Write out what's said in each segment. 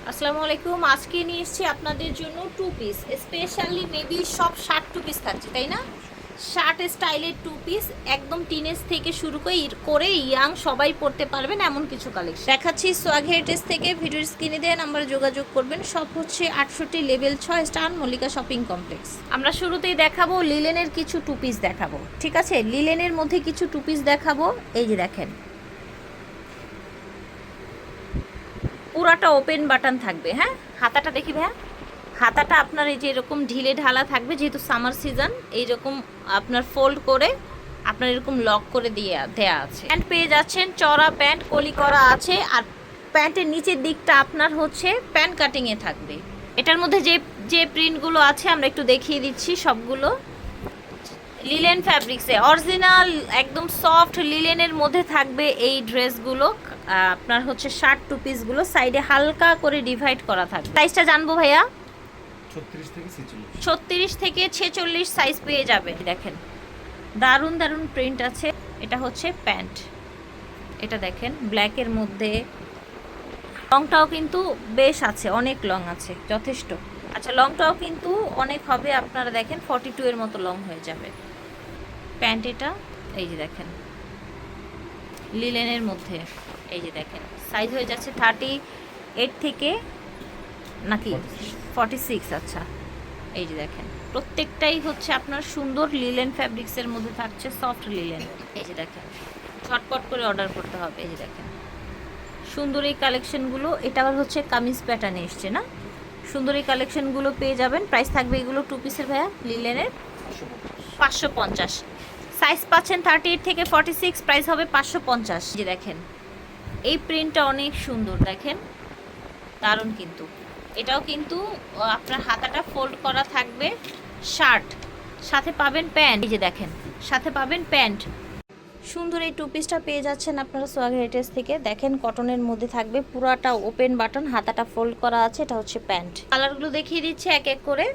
আসসালামু আলাইকুম। আজকে নিয়ে এসেছি আপনাদের জন্য টু পিস, স্পেশালি মেবি সব শার্ট টু পিস থাকছে, তাই না? শার্ট স্টাইলের টু পিস, একদম টিনেজ থেকে শুরু করে ইয়াং সবাই পরতে পারবেন এমন কিছু কালেকশন দেখাচ্ছি। সোয়াগ হেরিটেজ থেকে ভিডিওর স্ক্রিনে দেওয়া নাম্বারে যোগাযোগ করবেন। সব হচ্ছে 68 level 6 star Mallika shopping complex. আমরা শুরুতেই দেখাবো লিলেনের কিছু টু পিস দেখাবো, ঠিক আছে? লিলেনের মধ্যে কিছু টু পিস দেখাবো। এই যে দেখেন, পুরাটা ওপেন বাটন থাকবে। হ্যাঁ, হাতাটা দেখি ভাইয়া। হাতাটা আপনার এই যে এরকম ঢিলে ঢালা থাকবে, যেহেতু সামার সিজন, এইরকম আপনার ফোল্ড করে আপনার এরকম লক করে দেয়া আছে। প্যান্ট পেয়ে যাচ্ছেন, চড়া প্যান্ট কলি করা আছে, আর প্যান্টের নিচের দিকটা আপনার হচ্ছে প্যান্ট কাটিংয়ে থাকবে। এটার মধ্যে যে যে প্রিন্টগুলো আছে আমরা একটু দেখিয়ে দিচ্ছি সবগুলো। লিলেন ফ্যাব্রিক্সে অরিজিনাল একদম সফট লিলেনের মধ্যে থাকবে এই ড্রেসগুলো। আপনার হচ্ছে শার্ট টু পিসগুলো সাইডে হালকা করে ডিভাইড করা থাকবে। সাইজটা জানবো ভাইয়া? 36 থেকে 46 সাইজ পেয়ে যাবে। দেখেন, দারুণ দারুণ প্রিন্ট আছে। এটা হচ্ছে প্যান্ট, এটা দেখেন ব্ল্যাকের মধ্যে। লংটাও কিন্তু বেশ আছে, অনেক লং আছে, যথেষ্ট। আচ্ছা, লংটাও কিন্তু অনেক হবে, আপনারা দেখেন 42 এর মতো লং হয়ে যাবে প্যান্ট। এটা এই যে দেখেন লিলেনের মধ্যে, এই যে দেখেন সাইজ হয়ে যাচ্ছে 38 থেকে নাকি 46। আচ্ছা, এই যে দেখেন প্রত্যেকটাই হচ্ছে আপনার সুন্দর লিলেন ফ্যাব্রিক্সের মধ্যে থাকছে, সফট লিলেন। এই যে দেখেন, ঝটপট করে অর্ডার করতে হবে। এই যে দেখেন সুন্দর এই কালেকশনগুলো। এটা আবার হচ্ছে কামিজ প্যাটার্নে এসছে না? সুন্দর এই কালেকশনগুলো পেয়ে যাবেন। প্রাইস থাকবে এগুলো টু পিসের ভাইয়া লিলেনের 550। সাইজ পাচ্ছেন 38 থেকে 46, প্রাইস হবে 550। যে দেখেন এই প্রিন্টটা অনেক সুন্দর, দেখেন দারুণ কিন্তু। এটাও কিন্তু আপনার হাতাটা ফোল্ড করা থাকবে, শার্ট সাথে পাবেন প্যান্ট। এই যে দেখেন সাথে পাবেন প্যান্ট। সুন্দর এই টু পিসটা পেয়ে যাচ্ছেন আপনারা সোয়াগ হেরিটেজ থেকে। দেখেন কটনের মধ্যে থাকবে, পুরাটা ওপেন বাটন, হাতাটা ফোল্ড করা আছে। এটা হচ্ছে প্যান্ট। কালারগুলো দেখিয়ে দিচ্ছি এক এক করে।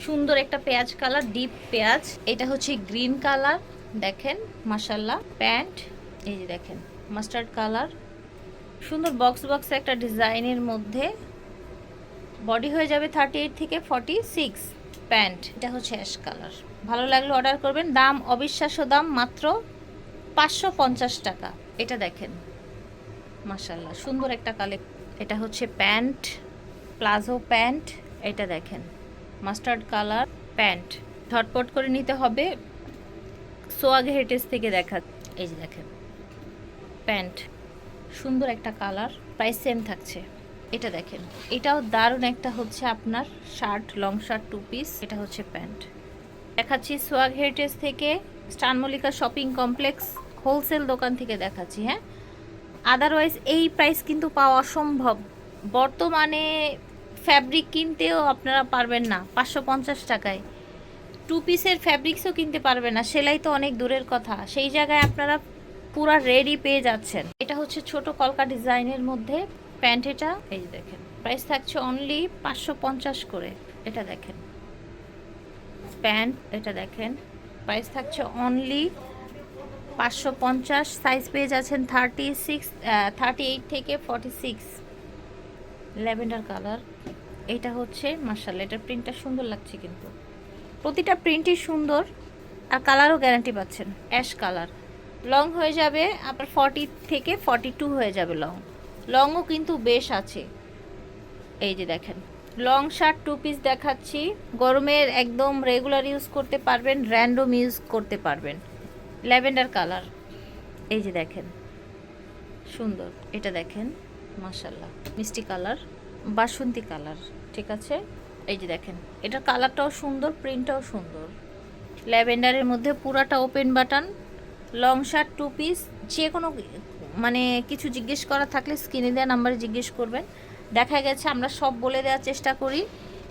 সুন্দর একটা পেঁয়াজ কালার, ডিপ পেঁয়াজ। এটা হচ্ছে গ্রিন কালার, দেখেন মাশাল্লাহ। প্যান্ট এই যে দেখেন মাস্টার্ড কালার, সুন্দর বক্স বক্স একটা ডিজাইনের মধ্যে। বডি হয়ে যাবে 38 থেকে 46। প্যান্ট এটা হচ্ছে অ্যাশ কালার। ভালো লাগলে অর্ডার করবেন। দাম অবিশ্বাস্য দাম, মাত্র 550 টাকা। এটা দেখেন মাশাল্লাহ সুন্দর একটা কালেকশন। এটা হচ্ছে প্যান্ট, প্লাজো প্যান্ট। এটা দেখেন মাস্টার্ড কালার প্যান্ট। ঝটপট করে নিতে হবে। সোয়াগ হেরিটেজ থেকে দেখা। এই যে দেখেন প্যান্ট, সুন্দর একটা কালার, প্রাইস সেম থাকছে। এটা দেখেন, এটাও দারুণ একটা হচ্ছে আপনার shirt, long shirt two piece. এটা হচ্ছে প্যান্ট। দেখাচ্ছি সোয়াগ হেরিটেজ থেকে, Star Mallika shopping complex wholesale দোকান থেকে দেখাচ্ছি। হ্যাঁ, আদারওয়াইজ এই প্রাইস কিন্তু পাওয়া অসম্ভব। বর্তমানে ফ্যাব্রিক কিনতেও আপনারা পারবেন না 550 টাকায়। টু পিসের ফ্যাব্রিক্সও কিনতে পারবেন না, সেলাই তো অনেক দূরের কথা। সেই জায়গায় আপনারা পুরা রেডি পেয়ে যাচ্ছেন। এটা হচ্ছে ছোট কলকা ডিজাইনের মধ্যে প্যান্ট। এটা এই যে দেখেন প্রাইস থাকছে অনলি 550 করে। এটা দেখেন প্যান্ট, এটা দেখেন প্রাইস থাকছে অনলি 550। সাইজ পেয়ে যাচ্ছেন 38 থেকে 46। Lavender colour. এটা হচ্ছে মাশাআল্লাহ, এটার প্রিন্টটা সুন্দর লাগছে, কিন্তু প্রতিটা প্রিন্টই সুন্দর, আর কালারও গ্যারান্টি পাচ্ছেন। অ্যাশ কালার, লং হয়ে যাবে আপনার 40 থেকে 42 হয়ে যাবে লং। লংও কিন্তু বেশ আছে। এই যে দেখেন লং শার্ট টু পিস দেখাচ্ছি। গরমের একদম রেগুলার ইউজ করতে পারবেন, র্যান্ডম ইউজ করতে পারবেন। ল্যাভেন্ডার কালার, এই যে দেখেন সুন্দর। এটা দেখেন মাশাআল্লাহ মিষ্টি কালার, বাসন্তী কালার, ঠিক আছে? এই যে দেখেন এটার কালারটাও সুন্দর, প্রিন্টটাও সুন্দর। ল্যাভেন্ডারের মধ্যে পুরাটা open button, long shirt two piece. যে কোনো মানে কিছু জিজ্ঞেস করা থাকলে স্ক্রিনে দেওয়া নাম্বারে জিজ্ঞেস করবেন। দেখা গেছে আমরা সব বলে দেওয়ার চেষ্টা করি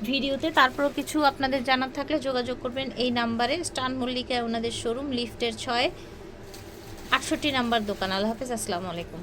ভিডিওতে, তারপরও কিছু আপনাদের জানার থাকলে যোগাযোগ করবেন এই নাম্বারে। স্টার মল্লিকা ওনাদের শোরুম, লিফটের 6, 68 নাম্বার দোকান। আল্লাহ হাফেজ, আসসালামু আলাইকুম।